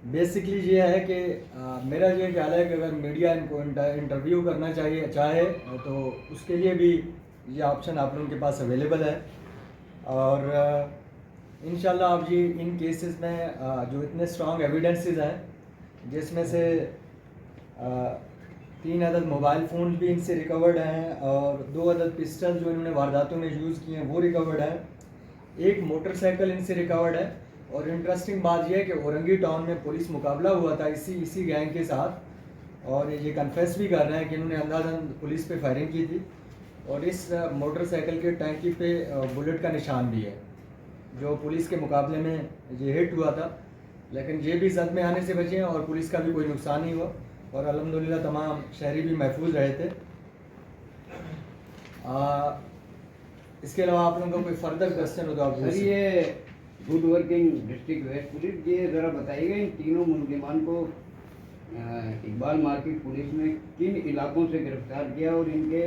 Basically ये है कि मेरा ये ख्याल है कि अगर मीडिया इनको इंटरव्यू करना चाहे तो उसके लिए भी ये ऑप्शन आप लोगों के पास अवेलेबल है। और इंशाल्लाह अब ये इन केसेस में जो इतने स्ट्रॉन्ग एविडेंसेस हैं, जिसमें से 3 अदद मोबाइल फ़ोन भी इनसे रिकवर्ड हैं और 2 अदद पिस्टल जो इन्होंने वारदातों में यूज़ किए हैं वो रिकवर्ड है। एक मोटरसाइकिल इनसे रिकवर्ड है। और इंटरेस्टिंग बात यह है कि औरंगी टाउन में पुलिस मुकाबला हुआ था इसी गैंग के साथ, और ये कन्फेस भी कर रहे हैं कि इन्होंने अंधाधुंध पुलिस पे फायरिंग की थी। और इस मोटरसाइकिल के टैंकी पे बुलेट का निशान भी है जो पुलिस के मुकाबले में ये हिट हुआ था, लेकिन ये भी जद में आने से बचे हैं और पुलिस का भी कोई नुकसान नहीं हुआ और अल्हम्दुलिल्लाह तमाम शहरी भी महफूज रहे थे। इसके अलावा आप लोगों का कोई फर्दर क्वेश्चन हो तो आप सर, ये good working district waste police, ये ज़रा बताइएगा इन तीनों मुलजिमान को इकबाल मार्केट पुलिस ने किन इलाकों से गिरफ्तार किया और इनके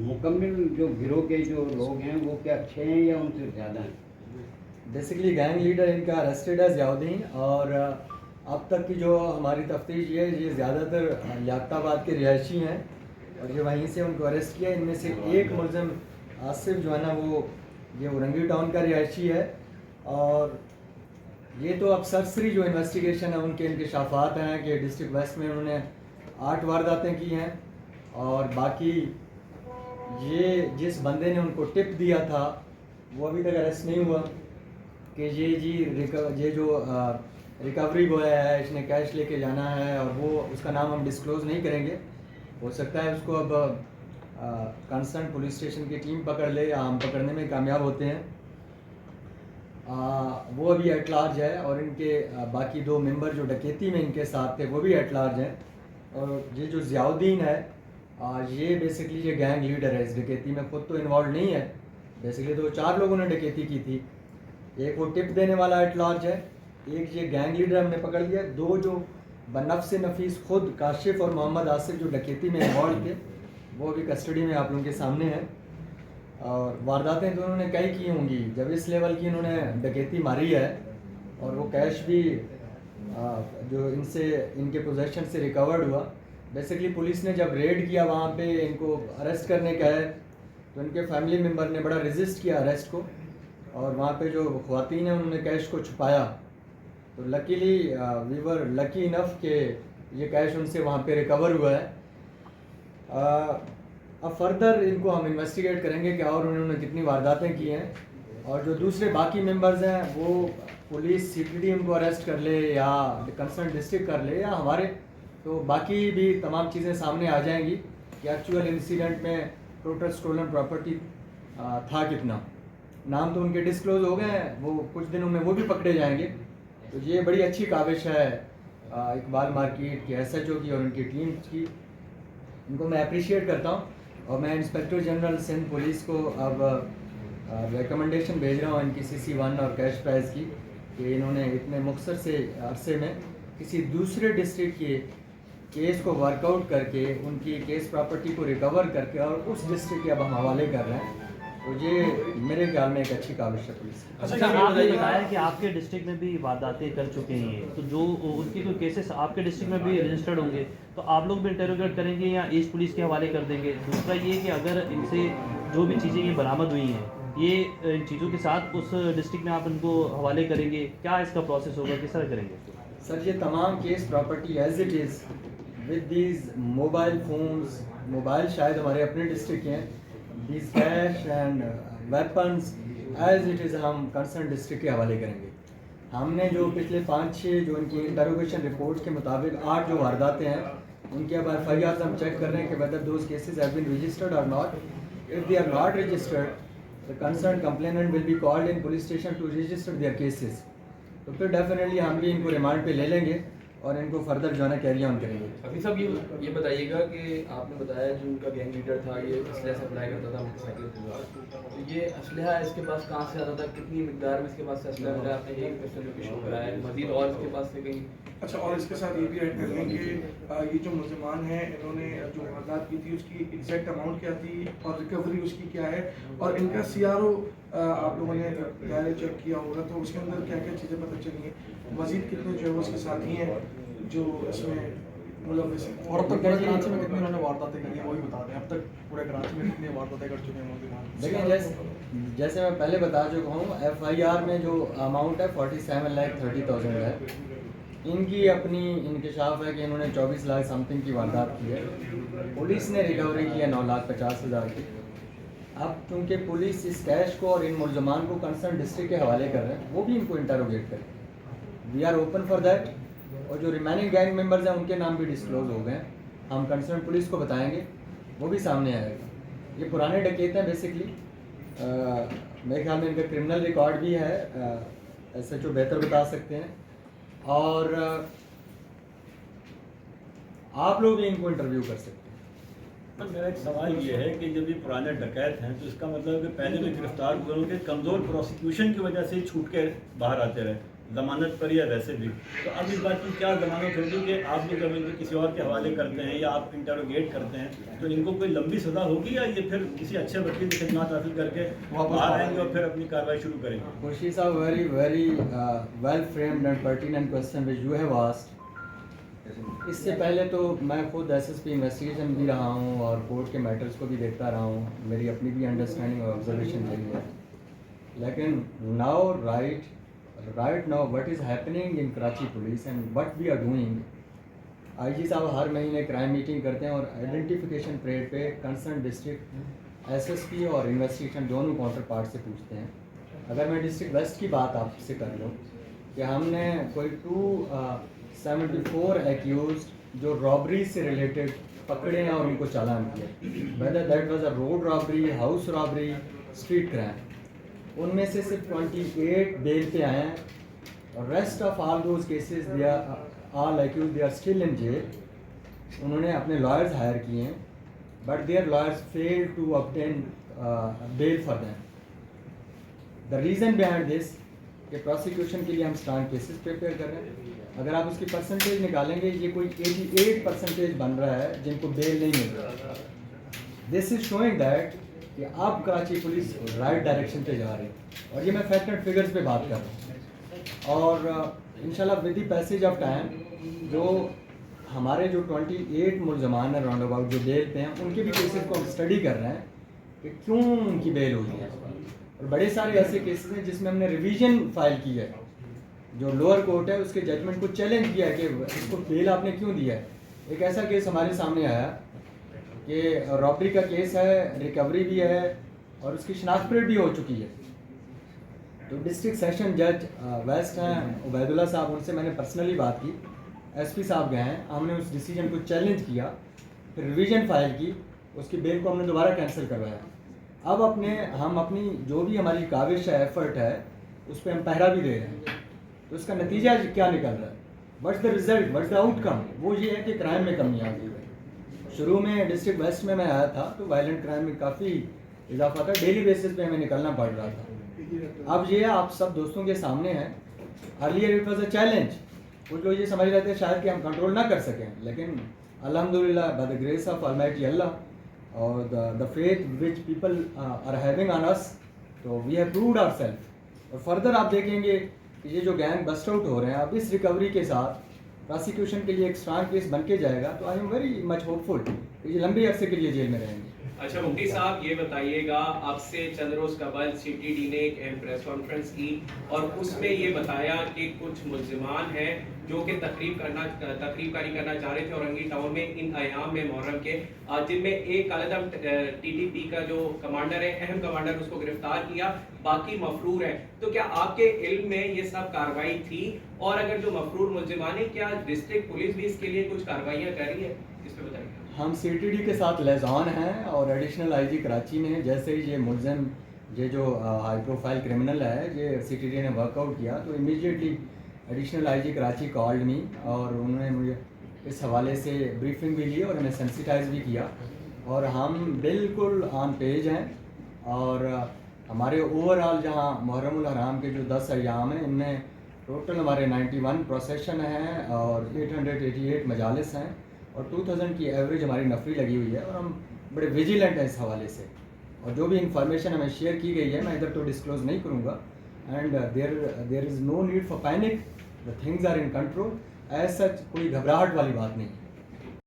मुकम्मल जो गिरोह के जो लोग हैं वो क्या अच्छे हैं या उनसे ज़्यादा हैं? बेसिकली गैंग लीडर इनका अरेस्टेड है ज़ियाउद्दीन, और अब तक की जो हमारी तफ्तीश ये ज़्यादातर याफ्ताबाद के रिहायशी हैं और ये वहीं से उनको अरेस्ट किया। इनमें से एक मुलज़िम आसिफ जो है ना वो ये औरंगी टाउन का रिहायशी है। और ये तो अब सरसरी जो इन्वेस्टिगेशन है उनके इंकशाफात हैं कि डिस्ट्रिक्ट वेस्ट में उन्होंने 8 वारदातें की हैं और बाकी ये जिस बंदे ने उनको टिप दिया था वो अभी तक अरेस्ट नहीं हुआ कि ये जो रिकवरी बॉय है इसने कैश लेके जाना है, और वो उसका नाम हम डिस्क्लोज़ नहीं करेंगे। हो सकता है उसको अब कंसर्न पुलिस स्टेशन की टीम पकड़ ले या हम पकड़ने में कामयाब होते हैं। वो अभी एट लार्ज है और इनके बाकी 2 मेंबर जो डकैती में इनके साथ थे वो भी एट लार्ज हैं। और ये जो ज़ियाउद्दीन है ये बेसिकली ये गैंग लीडर है, इस डकैती में खुद तो इन्वॉल्व नहीं है। बेसिकली तो 4 लोगों ने डकैती की थी, एक वो टिप देने वाला एट लार्ज है, एक ये गैंग लीडर हमने पकड़ लिया, 2 जो बनफ्स नफीस खुद काशिफ और मोहम्मद आसिफ जो डकैती में इन्वॉल्व थे वो भी कस्टडी में आप लोगों के सामने हैं। और वारदातें तो उन्होंने कई की होंगी जब इस लेवल की इन्होंने डकैती मारी है, और वो कैश भी जो इनके पोजेशन से रिकवर्ड हुआ। बेसिकली पुलिस ने जब रेड किया वहाँ पे इनको अरेस्ट करने का है तो इनके फैमिली मेम्बर ने बड़ा रेजिस्ट किया अरेस्ट को, और वहाँ पे जो ख़वातीन हैं उन्होंने कैश को छुपाया। तो luckily we were lucky enough कि ये कैश उनसे वहाँ पे रिकवर हुआ है। अब फर्दर इनको हम इन्वेस्टिगेट करेंगे कि और उन्होंने कितनी वारदातें की हैं, और जो दूसरे बाकी मेंबर्स हैं वो पुलिस सीपीडी उनको अरेस्ट कर ले या कंसर्न डिस्ट्रिक्ट कर ले या हमारे, तो बाकी भी तमाम चीज़ें सामने आ जाएंगी कि एक्चुअल इंसिडेंट में टोटल स्टोलन प्रॉपर्टी था कितना। नाम तो उनके डिस्क्लोज हो गए हैं, वो कुछ दिनों में वो भी पकड़े जाएंगे। तो ये बड़ी अच्छी काविश है इकबाल मार्केट के SHO की और उनकी टीम की, इनको मैं अप्रिशिएट करता हूँ। और मैं इंस्पेक्टर जनरल सिंध पुलिस को अब रिकमेंडेशन भेज रहा हूँ इनकी CC1 और कैश प्राइज़ की कि इन्होंने इतने मुख्तर से अरसे में किसी दूसरे डिस्ट्रिक्ट के केस को वर्कआउट करके उनकी केस प्रॉपर्टी को रिकवर करके और उस डिस्ट्रिक्ट के अब हम हवाले कर रहे हैं। तो ये मेरे ख्याल में एक अच्छी काविश है पुलिस की। अच्छा, आपने बताया कि आपके डिस्ट्रिक्ट में भी वारदातें कर चुके हैं, तो जो उनके कोई केसेस आपके डिस्ट्रिक्ट में भी रजिस्टर्ड होंगे तो आप लोग भी इंटरोगेट करेंगे या ईस्ट पुलिस के हवाले कर देंगे? दूसरा ये कि अगर इनसे जो भी चीज़ें ये बरामद हुई हैं ये इन चीज़ों के साथ उस डिस्ट्रिक्ट में आप इनको हवाले करेंगे, क्या इसका प्रोसेस होगा, किस तरह करेंगे? सर, ये तमाम case property as it is with these mobile phones, mobile शायद हमारे अपने डिस्ट्रिक्ट के हैं, these cash and weapons as it is हम कंसर्न डिस्ट्रिक्ट के हवाले करेंगे। हमने जो पिछले 5-6 जो इनकी इंटरोगेशन रिपोर्ट के मुताबिक 8 जो वारदातें हैं उनके अब FIRs हम चेक कर रहे हैं कि whether those cases have been registered और not. If they are not registered the concerned complainant will be called in police station to register their cases. तो फिर डेफिनेटली हम भी इनको रिमांड पे ले लेंगे और इनको फर्दर जो है ना कैरी ऑन करेंगे। अभी साहब ये बताइएगा कि आपने बताया जो उनका गैंग लीडर था ये असलहा सप्लाई करता था मोटरसाइकिल के, तो ये असलहा इसके पास कहाँ से आता था, कितनी मिकदार में इसके पास से असलहा मिला? आपने एक क्वेश्चन जो शो कराया है, मजीद और इसके पास से कहीं? अच्छा, और इसके साथ ये भी ऐड कर लें कि ये जो मुलजमान हैं इन्होंने जो वारदात की थी उसकी एग्जैक्ट अमाउंट क्या थी और रिकवरी उसकी क्या है, और इनका CRO आप लोगों ने पहले चेक किया होगा तो उसके अंदर क्या क्या चीज़ें पता चली हैं। मजीद कितने जो है वो उसके साथी हैं जो इसमें मुलव्वस हैं। और अब तक पूरे कराची में कितनी उन्होंने वारदातें करी हैं वो भी बता दें। अब तक पूरे कराची में कितनी वारदातें कर चुके हैं मुलजिमान? देखिए जैसे मैं पहले बता चुका हूँ, FIR में जो अमाउंट है 47,30,000 है। इनकी अपनी इंकशाफ है कि इन्होंने 24 लाख समथिंग की वारदात की है। पुलिस ने रिकवरी की है 9,50,000 की। अब क्योंकि पुलिस इस कैश को और इन मुलजमान को कंसर्न डिस्ट्रिक्ट के हवाले कर रहे हैं, वो भी इनको इंटरोगेट करें। We are open for that. और जो रिमेनिंग गैंग मेंबर्स हैं उनके नाम भी डिस्क्लोज हो गए, हम कंसर्न पुलिस को बताएंगे, वो भी सामने आएगा। ये पुराने डकैत हैं बेसिकली। मेरे ख्याल में इनका क्रिमिनल रिकॉर्ड भी है, SHO बेहतर बता सकते हैं। और आप लोग भी इनको इंटरव्यू कर सकते हैं। पर मेरा एक सवाल ये है कि जब ये पुराने डकैत हैं तो इसका मतलब कि पहले भी गिरफ्तार हुए होंगे, कमज़ोर प्रोसिक्यूशन की वजह से छूट के बाहर आते रहे, ज़मानत पर या वैसे भी। तो अब इस बात की क्या ज़मानत होगी कि आप भी जब इनको किसी और के हवाले करते हैं या आप इंटरोगेट करते हैं तो इनको कोई लंबी सज़ा होगी या ये फिर किसी अच्छे वकील की खिदमत हासिल करके बाहर आएंगे और फिर अपनी कार्रवाई शुरू करेंगे? खुर्शीद साहब, very well framed and pertinent question which you have asked. इससे पहले तो मैं खुद SSP इन्वेस्टिगेशन भी रहा हूँ और कोर्ट के मैटर्स को भी देखता रहा हूँ, मेरी अपनी भी अंडरस्टैंडिंग और ऑब्जर्वेशन रही है। लेकिन now right now what is happening in Karachi police and what we are doing, IG साहब हर महीने क्राइम मीटिंग करते हैं और आइडेंटिफिकेशन परेड पे कंसर्न डिस्ट्रिक्ट SSP और इन्वेस्टिगेशन दोनों काउंटर पार्ट से पूछते हैं। अगर मैं डिस्ट्रिक्ट वेस्ट की बात आपसे कर लूँ कि हमने कोई 274 एक्यूज्ड जो रॉबरी से रिलेटेड पकड़े हैं और उनको चालान किया, whether that was a road robbery, house robbery, street crime. उनमें से सिर्फ 28 बेल पे आए हैं और rest of all those cases they are all accused they are still in jail. उन्होंने अपने लॉयर्स हायर किए हैं but their lawyers fail to obtain bail for them. The reason behind this कि प्रोसिक्यूशन के लिए हम स्ट्रांग केसेस प्रिपेयर कर रहे हैं। अगर आप उसकी परसेंटेज निकालेंगे, ये कोई 88% बन रहा है जिनको बेल नहीं मिल रहा। दिस इज शोइंग दैट कि अब कराची पुलिस राइट डायरेक्शन पे जा रही है और ये मैं फैक्ट एंड फिगर्स पे बात कर रहा हूँ। और इंशाल्लाह with the passage of time जो हमारे जो 28 मुलजमान हैं राउंड अबाउट जो बेल पे हैं, उनके भी केसेस को हम स्टडी कर रहे हैं कि क्यों उनकी बेल हुई है। और बड़े सारे ऐसे केसेस हैं जिसमें हमने रिवीजन फाइल की है, जो लोअर कोर्ट है उसके जजमेंट को चैलेंज किया है कि इसको बेल आपने क्यों दिया है। एक ऐसा केस हमारे सामने आया कि रॉबरी का केस है, रिकवरी भी है और उसकी शनाख्त परेड भी हो चुकी है। तो डिस्ट्रिक्ट सेशन जज वेस्ट हैं उबैदुल्ला साहब, उनसे मैंने पर्सनली बात की, SP साहब गए हैं, हमने उस डिसीजन को चैलेंज किया, फिर रिवीजन फाइल की, उसकी बेल को हमने दोबारा कैंसिल करवाया। अब हम अपनी जो भी हमारी काविश है, एफर्ट है, उस पर हम पहरा भी दे रहे हैं। तो उसका नतीजा क्या निकल रहा है, what's the result, what's the outcome, वो ये है कि क्राइम में कमी आ गई है। शुरू में डिस्ट्रिक्ट वेस्ट में मैं आया था तो वायलेंट क्राइम में काफ़ी इजाफा था, डेली बेसिस पे हमें निकलना पड़ रहा था। अब ये आप सब दोस्तों के सामने है, earlier it was a challenge. कुछ लोग ये समझ रहे थे शायद कि हम कंट्रोल ना कर सकें, लेकिन अल्हम्दुलिल्लाह by the grace of almighty Allah और the faith which people are having on us, तो वी हैव प्रूव्ड आवरसेल्फ। और फर्दर आप देखेंगे कि ये जो गैंग बस्ट आउट हो रहे हैं, अब इस रिकवरी के साथ प्रोसिक्यूशन के लिए एक स्ट्रांग केस बन के जाएगा, तो I am very much hopeful कि ये लंबे अरसे के लिए जेल में रहेंगे। अच्छा मुफ्ती साहब ये बताइएगा, आपसे चंद रोज कबल CTD ने एक अहम प्रेस कॉन्फ्रेंस की और उसमें ये बताया कि कुछ मुल्जिमान हैं जो कि तकरीबकारी करना चाह रहे थे औरंगी टाउन में इन अयाम में मुहर्रम के, जिनमें एक कालेदम TTP का जो कमांडर है, अहम कमांडर, उसको गिरफ्तार किया, बाकी मफरूर है। तो क्या आपके इल्म में ये सब कार्रवाई थी, और अगर जो मफरूर मुल्जिमान है क्या डिस्ट्रिक्ट पुलिस भी इसके लिए कुछ कार्रवाइयाँ कर रही है, इस पर बताइए। हम CTD के साथ लेज़ॉन हैं और एडिशनल IG कराची में जैसे ही ये मुलज़िम, ये जो हाई प्रोफाइल क्रिमिनल है, ये CTD ने वर्कआउट किया तो immediately additional IG Karachi called me और उन्होंने मुझे इस हवाले से ब्रीफिंग भी ली और हमें सेंसिटाइज भी किया, और हम बिल्कुल ऑन पेज हैं। और हमारे ओवरऑल जहाँ मुहर्रमुल हराम के जो 10 अय्याम हैं, इनमें टोटल हमारे 91 प्रोसेशन हैं और 888 मजालिस हैं और 2000 की एवरेज हमारी नफरी लगी हुई है, और हम बड़े विजिलेंट हैं इस हवाले से। और जो भी इंफॉर्मेशन हमें शेयर की गई है मैं इधर तो डिस्क्लोज़ नहीं करूँगा, and there is no need for panic. The things are in control. As such कोई घबराहट वाली बात नहीं।